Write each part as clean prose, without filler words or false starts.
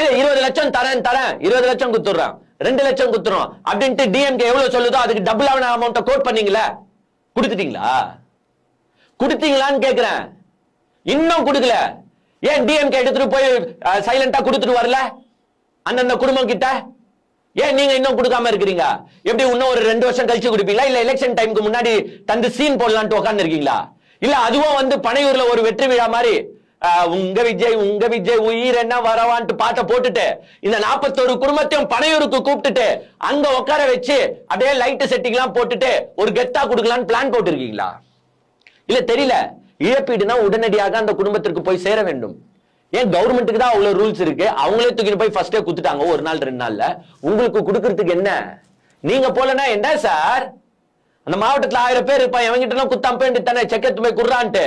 ஏன் 20 லட்சம் தரேன் 20 லட்சம் குத்துறான் 2 லட்சம் குத்துறோம் அப்படின்ட்டு டிஎம்கே எவ்வளவு சொல்லுதோ அதுக்கு டபுள் ஆன அமௌண்ட்டை கோட் பண்ணீங்களா? கொடுத்துட்டீங்களா? கொடுத்தீங்களான்னு கேக்குறேன். இன்னும் கொடுக்கல. ஏன் டிஎம்கே எடுத்துட்டு போய் சைலண்டா கொடுத்துட்டு வரல அந்தந்த குடும்பம் கிட்ட? ஏன் நீங்க இன்னும் கொடுக்காம இருக்கிறீங்க? எப்படி இன்னும் ஒரு 2 வருஷம் கழிச்சு கொடுப்பீங்களா? இல்ல எலெக்ஷன் டைமுக்கு முன்னாடி தந்து சீன் போடலான்ட்டு உட்கார்ந்து இருக்கீங்களா? இல்ல அதுவும் பனையூர்ல ஒரு வெற்றி விழா மாதிரி உங்க விஜய் உயிர் என்ன வரவான்ட்டு பாட்டை போட்டுட்டு இந்த 41 குடும்பத்தையும் பனையூருக்கு கூப்பிட்டுட்டு அங்க உட்கார வச்சு அப்படியே லைட் செட்டிங் எல்லாம் போட்டுட்டு ஒரு கெத்தா கொடுக்கலான்னு பிளான் போட்டு இருக்கீங்களா? இல்ல தெரியல. இழப்பீடுனா உடனடியாக அந்த குடும்பத்திற்கு போய் சேர வேண்டும். ஏன் கவர்மெண்ட்டுக்கு தான் அவ்வளவு ரூல்ஸ் இருக்கு. அவங்களே தூக்கிட்டு போய் ஃபர்ஸ்டே குத்துட்டாங்க ஒரு நாள் 2 நாள்ல. உங்களுக்கு கொடுக்கறதுக்கு என்ன? நீங்க போலனா என்ன சார்? அந்த மாவட்டத்துல 1000 பேர் இருப்பான். எவங்கிட்ட எல்லாம் குத்தாம போய் தானே செக்கத்து போய் குடுறான்ட்டு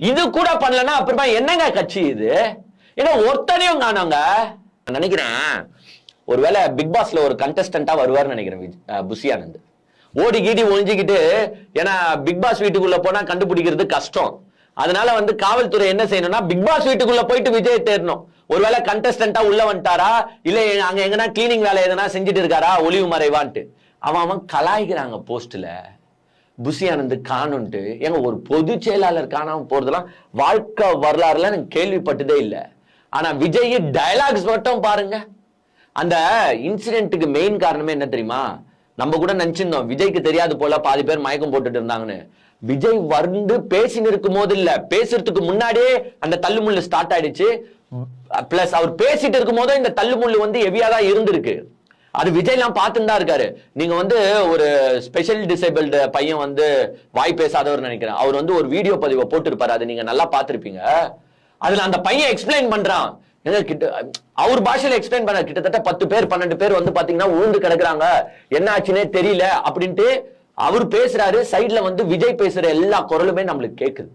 இது கூட பண்ணலன்னா அப்புறமா என்னங்க கட்சி இது? ஏன்னா ஒருத்தனையும் காணாங்க. நினைக்கிறேன் ஒருவேளை பிக் பாஸ்ல ஒரு கண்டஸ்டன்டா வருவார்னு நினைக்கிறேன் புசி ஆனந்த். ஓடி கீடி ஒழிஞ்சுக்கிட்டு, ஏன்னா பிக் பாஸ் வீட்டுக்குள்ள போனா கண்டுபிடிக்கிறது கஷ்டம். அதனால காவல்துறை என்ன செய்யணும்னா பிக் பாஸ் வீட்டுக்குள்ள போயிட்டு விஜய் தேடணும். ஒருவேளை கண்டஸ்டன்டா உள்ள வந்துட்டாரா, இல்ல அங்க எங்கன்னா கிளீனிங் வேலை எதனா செஞ்சுட்டு இருக்காரா ஒளிவு மறைவான்ட்டு அவன் கலாய்க்கிறாங்க போஸ்ட்ல. புசி ஆனந்த் காணுன்ட்டு. ஏங்க ஒரு பொது செயலாளர் காணாம போறதெல்லாம் வாழ்க்கை வரலாறுல எனக்கு கேள்விப்பட்டதே இல்லை. ஆனா விஜய் டயலாக்ஸ் மட்டும் பாருங்க. அந்த இன்சிடென்ட்டுக்கு மெயின் காரணமே என்ன தெரியுமா? நம்ம கூட நினைச்சிருந்தோம் விஜய்க்கு தெரியாது போல பாதி பேர் மயக்கம் போட்டுட்டு இருந்தாங்கன்னு. விஜய் பேசின்னு இருக்கும் போது இல்ல, பேசுறதுக்கு முன்னாடியே அந்த தள்ளுமுள்ளு ஸ்டார்ட் ஆயிடுச்சு. பிளஸ் அவர் பேசிட்டு இருக்கும் போதும் இந்த தள்ளுமுள்ளு ஹெவியா தான் இருந்திருக்கு. அது விஜய் எல்லாம் பார்த்துட்டு தான் இருக்காரு. நீங்க ஒரு ஸ்பெஷல் டிசேபிள்டு பையன் வாய் பேசாதவர் நினைக்கிறேன். அவர் ஒரு வீடியோ பதிவை போட்டிருப்பாரு. அது நீங்க நல்லா பார்த்திருப்பீங்க. அதுல அந்த பையன் எக்ஸ்பிளைன் பண்றான். அவர் பாஷையில எக்ஸ்பிளைன் பண்ண கிட்டத்தட்ட 10 பேர் 12 பேர் பாத்தீங்கன்னா உழுந்து கிடக்குறாங்க, என்ன ஆச்சுன்னே தெரியல அப்படின்ட்டு அவர் பேசுறாரு. சைட்ல விஜய் பேசுற எல்லா குரலுமே நம்மளுக்கு கேக்குது.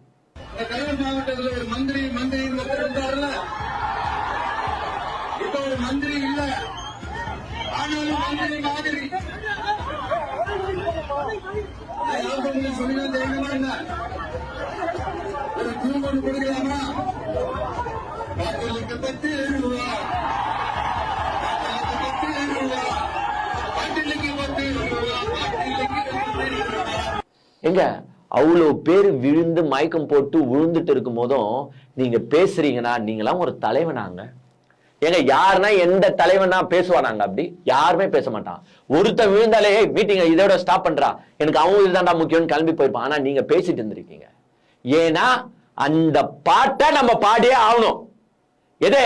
எங்க அவ்வளவு பேர் விழுந்து மயக்கம் போட்டு விழுந்துட்டு இருக்கும் போதும் நீங்க பேசுறீங்கன்னா நீங்களாம் ஒரு தலைவனாங்க. ஏங்க யாருன்னா எந்த தலைவனா பேசுவானாங்க? அப்படி யாருமே பேச மாட்டான். ஒருத்தன் விழுந்தாலே மீட்டிங் இதோட ஸ்டாப் பண்றா, எனக்கு அவங்க இதுதான்டா முக்கியம்னு கிளம்பி போயிருப்பான். ஆனா நீங்க பேசிட்டு இருந்திருக்கீங்க. ஏன்னா அந்த பாட்டை நம்ம பாடியே ஆகணும். எது